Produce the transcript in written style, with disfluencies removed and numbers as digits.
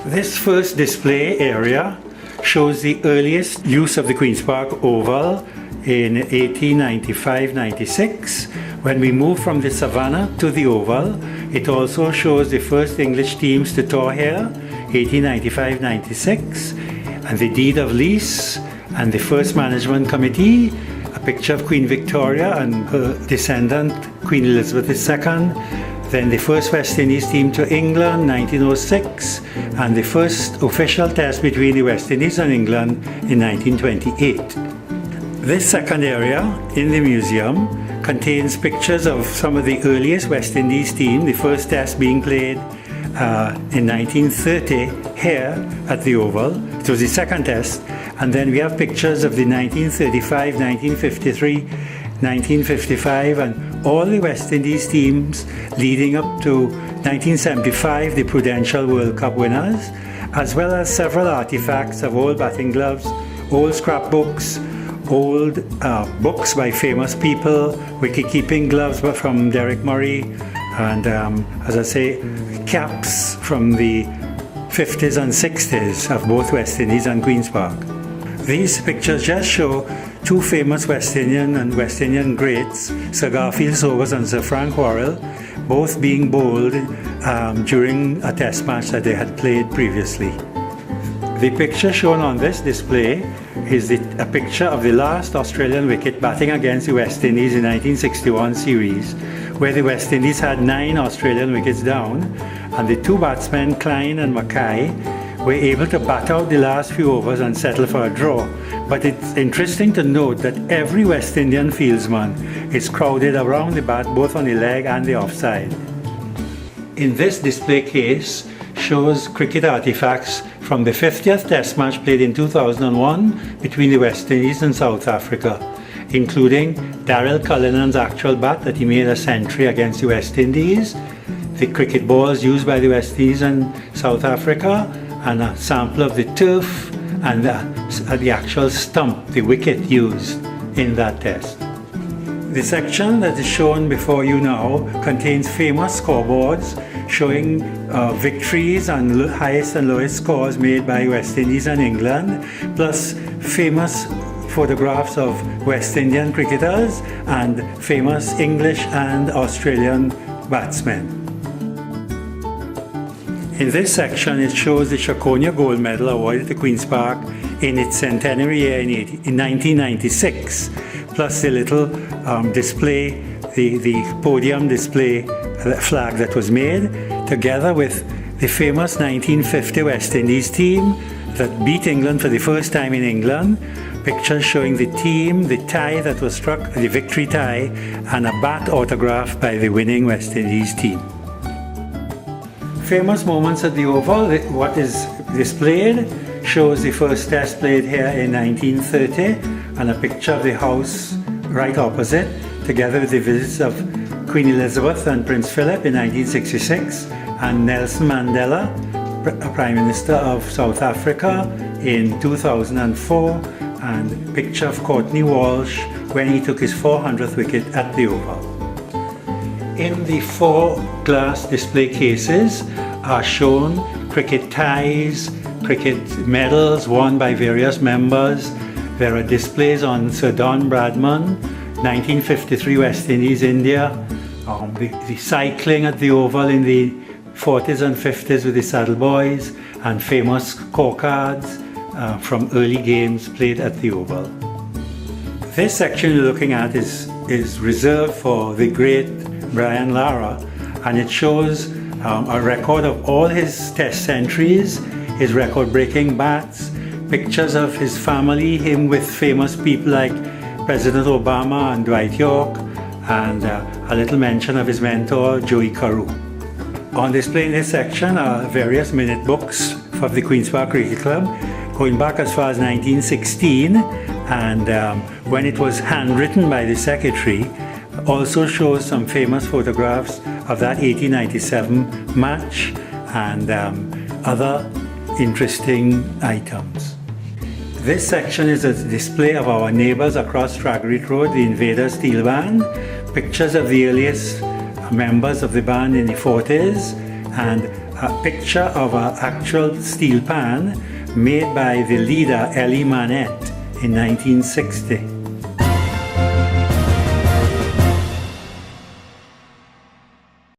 This first display area shows the earliest use of the Queen's Park Oval in 1895-96 when we moved from the Savannah to the Oval. It also shows the first English teams to tour here, 1895-96, and the deed of lease and the first management committee, a picture of Queen Victoria and her descendant Queen Elizabeth II, then the first West Indies team to England, 1906, and the first official test between the West Indies and England in 1928. This second area in the museum contains pictures of some of the earliest West Indies team, the first test being played in 1930 here at the Oval. It was the second test, and then we have pictures of the 1935, 1953, 1955 and all the West Indies teams leading up to 1975, the Prudential World Cup winners, as well as several artifacts of old batting gloves, old scrapbooks, old books by famous people, wicket-keeping gloves from Derek Murray, and as I say, caps from the 50s and 60s of both West Indies and Queen's Park. These pictures just show two famous West Indian greats, Sir Garfield Sobers and Sir Frank Worrell, both being bowled during a test match that they had played previously. The picture shown on this display is a picture of the last Australian wicket batting against the West Indies in 1961 series, where the West Indies had 9 Australian wickets down, and the two batsmen, Klein and Mackay, were able to bat out the last few overs and settle for a draw. But it's interesting to note that every West Indian fieldsman is crowded around the bat, both on the leg and the offside. In this display case shows cricket artifacts from the 50th Test match played in 2001 between the West Indies and South Africa, including Daryl Cullinan's actual bat that he made a century against the West Indies, the cricket balls used by the West Indies and South Africa, and a sample of the turf and the actual stump, the wicket used in that test. The section that is shown before you now contains famous scoreboards showing victories and highest and lowest scores made by West Indies and England, plus famous photographs of West Indian cricketers and famous English and Australian batsmen. In this section, it shows the Chaconia Gold Medal awarded to Queen's Park in its centenary year in 1996, plus the little display, the podium display flag that was made, together with the famous 1950 West Indies team that beat England for the first time in England, pictures showing the team, the tie that was struck, the victory tie, and a bat autographed by the winning West Indies team. Famous moments at the Oval. What is displayed shows the first test played here in 1930 and a picture of the house right opposite, together with the visits of Queen Elizabeth and Prince Philip in 1966 and Nelson Mandela, Prime Minister of South Africa, in 2004, and a picture of Courtney Walsh when he took his 400th wicket at the Oval. In the 4 glass display cases are shown cricket ties, cricket medals won by various members. There are displays on Sir Don Bradman, 1953 West Indies, India, the cycling at the Oval in the 40s and 50s with the Saddle Boys, and famous scorecards from early games played at the Oval. This section you're looking at is reserved for the great Brian Lara, and it shows a record of all his test centuries, his record-breaking bats, pictures of his family, him with famous people like President Obama and Dwight York, and a little mention of his mentor Joey Carew. On display in this section are various minute books of the Queen's Park Cricket Club, going back as far as 1916, and when it was handwritten by the secretary. Also shows some famous photographs of that 1897 match and other interesting items. This section is a display of our neighbours across Tragreet Road, the Invader Steel Band, pictures of the earliest members of the band in the 40s, and a picture of an actual steel pan made by the leader Elie Manette in 1960.